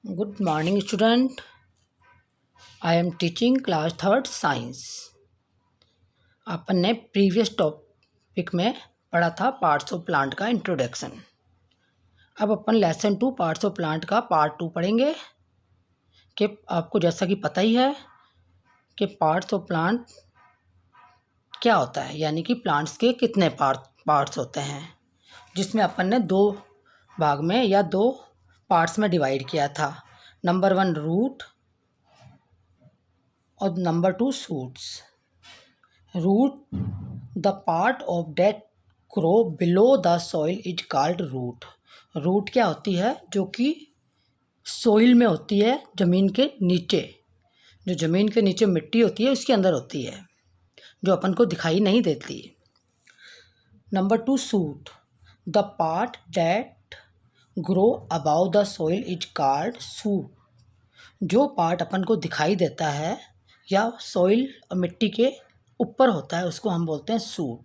Good morning, student. I am teaching class third science. अपन ने previous topic में पढ़ा था पार्ट्स ऑफ प्लांट का इंट्रोडक्शन. अब अपन लेसन 2 पार्ट्स ऑफ प्लांट का पार्ट 2 पढ़ेंगे. कि आपको जैसा कि पता ही है कि पार्ट्स ऑफ प्लांट क्या होता है, यानी कि प्लांट्स के कितने पार्ट्स होते हैं, जिसमें अपन ने 2 भाग में या 2 पार्ट्स में डिवाइड किया था. नंबर 1 रूट और number 2 shoots. Root, the part of that grow below the soil is called root. Root क्या होती है? जो कि सॉइल में होती है, ज़मीन के नीचे. जो ज़मीन के नीचे मिट्टी होती है उसके अंदर होती है, जो अपन को दिखाई नहीं देती. Number 2 shoot, the part that grow about the soil is called shoot. जो पार्ट अपन को दिखाई देता है या सॉइल और मिट्टी के ऊपर होता है उसको हम बोलते हैं shoot.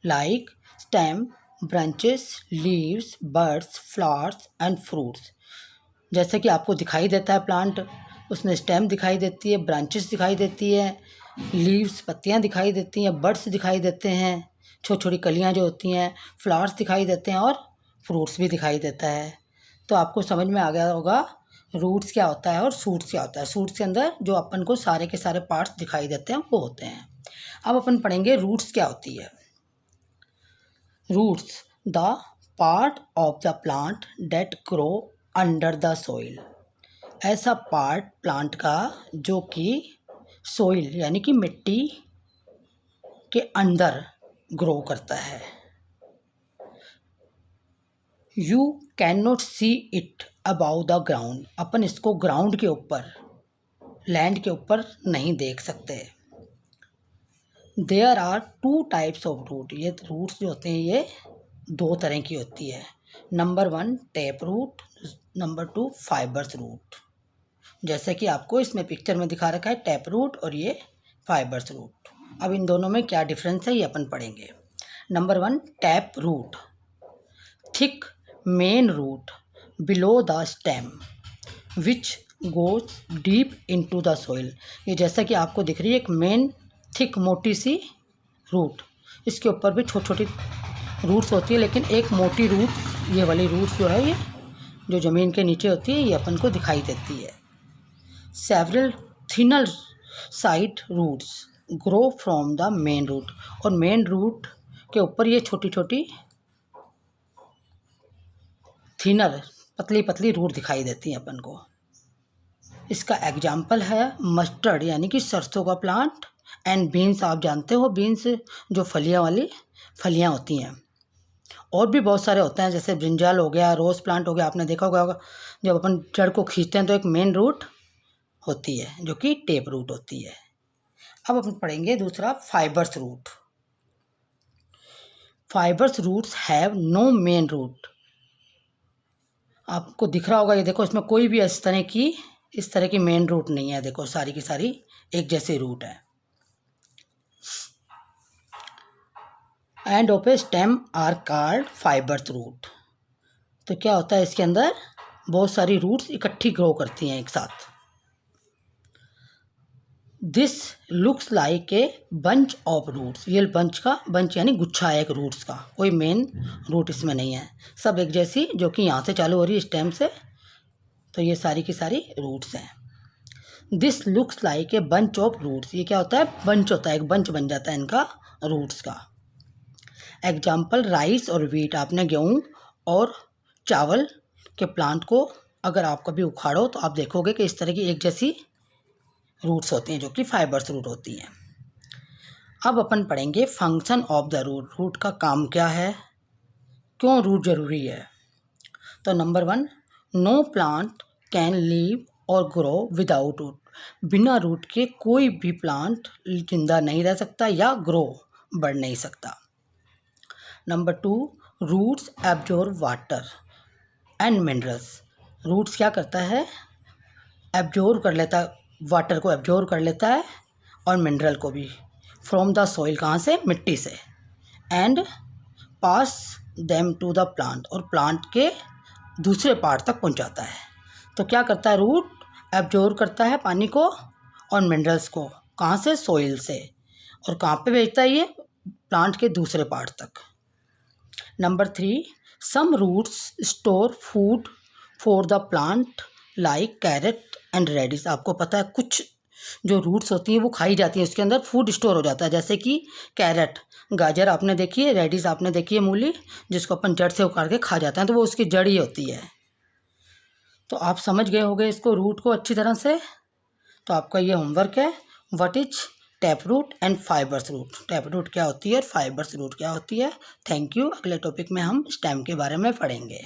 Like stem, branches, leaves, birds, flowers and fruits. जैसे कि आपको दिखाई देता है प्लांट, उसमें स्टेम दिखाई देती है, ब्रांचेस दिखाई देती है, लीव्स पत्तियां दिखाई देती हैं, बर्ड्स दिखाई देते हैं, छोटी छोटी कलियां जो होती हैं, फ्लावर्स दिखाई देते हैं और फ्रूट्स भी दिखाई देता है. तो आपको समझ में आ गया होगा रूट्स क्या होता है और शूट्स क्या होता है. शूट्स के अंदर जो अपन को सारे के सारे पार्ट्स दिखाई देते हैं वो होते हैं. अब अपन पढ़ेंगे रूट्स क्या होती है. Roots, the part of the plant that grow under the soil. ऐसा पार्ट प्लांट का जो कि सॉइल यानी कि मिट्टी के अंदर ग्रो करता है. You can not see it above the ground. अपन इसको ग्राउंड के ऊपर, लैंड के ऊपर नहीं देख सकते. There are 2 types of root. ये रूट्स जो होते हैं ये 2 तरह की होती है. Number 1 tap root, number 2 fibres root. जैसे कि आपको इसमें पिक्चर में दिखा रखा है टैप रूट और ये फाइबर्स रूट. अब इन दोनों में क्या डिफरेंस है ये अपन पढ़ेंगे. Number 1 tap root, thick main root below the stem which goes deep into the soil. ये जैसा कि आपको दिख रही है एक मेन थिक मोटी सी रूट, इसके ऊपर भी छोटी छोटी रूट्स होती है, लेकिन एक मोटी रूट, ये वाली रूट्स जो है ये जो ज़मीन के नीचे होती है ये अपन को दिखाई देती है. Several thinner side roots grow from the main root. और मेन रूट के ऊपर ये छोटी छोटी थिनर पतली पतली रूट दिखाई देती हैं अपन को. इसका एग्जाम्पल है मस्टर्ड यानी कि सरसों का प्लांट एंड बीन्स. आप जानते हो बीन्स जो फलियां वाली फलियां होती हैं. और भी बहुत सारे होते हैं जैसे ब्रिंजल हो गया, रोज़ प्लांट हो गया. आपने देखा होगा जब अपन जड़ को खींचते हैं तो एक मेन रूट होती है जो कि टेप रूट होती है. अब अपन पढ़ेंगे दूसरा fibres root. Fibres roots have no main root. आपको दिख रहा होगा ये देखो, इसमें कोई भी इस तरह की मेन रूट नहीं है. देखो सारी की सारी एक जैसी रूट है. End of a stem are called fibres root. तो क्या होता है इसके अंदर बहुत सारी रूट्स इकट्ठी ग्रो करती हैं एक साथ. This looks like a bunch of roots. ये बंच यानी गुच्छा है एक रूट्स का, कोई मेन रूट इसमें नहीं है, सब एक जैसी जो कि यहाँ से चालू हो रही है स्टेम से. तो ये सारी की सारी रूट्स हैं. This looks like a bunch of roots. ये क्या होता है? बंच होता है, एक बंच बन जाता है इनका रूट्स का. एग्जाम्पल राइस और वीट. आपने गेहूँ और चावल के प्लांट को अगर आप कभी उखाड़ो तो आप देखोगे कि इस तरह की एक जैसी रूट्स होती हैं जो कि फाइबर्स रूट होती हैं. अब अपन पढ़ेंगे function of the root. Root का काम क्या है, क्यों रूट ज़रूरी है. तो number 1 no plant can live or grow without root. बिना रूट के कोई भी प्लांट जिंदा नहीं रह सकता या ग्रो बढ़ नहीं सकता. Number 2 roots absorb water and minerals. Roots क्या करता है? एब्जॉर्ब कर लेता है, वाटर को एब्जॉर्ब कर लेता है और मिनरल को भी. फ्रॉम द सॉइल, कहाँ से? मिट्टी से. And pass them to the plant, और प्लांट के दूसरे पार्ट तक पहुंचाता है. तो क्या करता है रूट, एब्जॉर्ब करता है पानी को और मिनरल्स को, कहाँ से, सोइल से, और कहाँ पे भेजता है ये, प्लांट के दूसरे पार्ट तक। Number 3, some roots store food for the plant like carrot and radish. आपको पता है कुछ जो रूट्स होती हैं वो खाई जाती हैं, उसके अंदर फूड स्टोर हो जाता है, जैसे कि कैरेट, गाजर आपने देखी है, रेडिस आपने देखी है, मूली, जिसको अपन जड़ से उखाड़ के खा जाते हैं, तो वो उसकी जड़ ही होती है। तो आप समझ गए होंगे इसको, रूट को अच्छी तरह से। तो आपका ये होमवर्क है, what is tap root and fibres root. Tap root क्या होती है और फाइबर्स रूट क्या होती है। Thank you. अगले टॉपिक में हम स्टेम के बारे में पढ़ेंगे।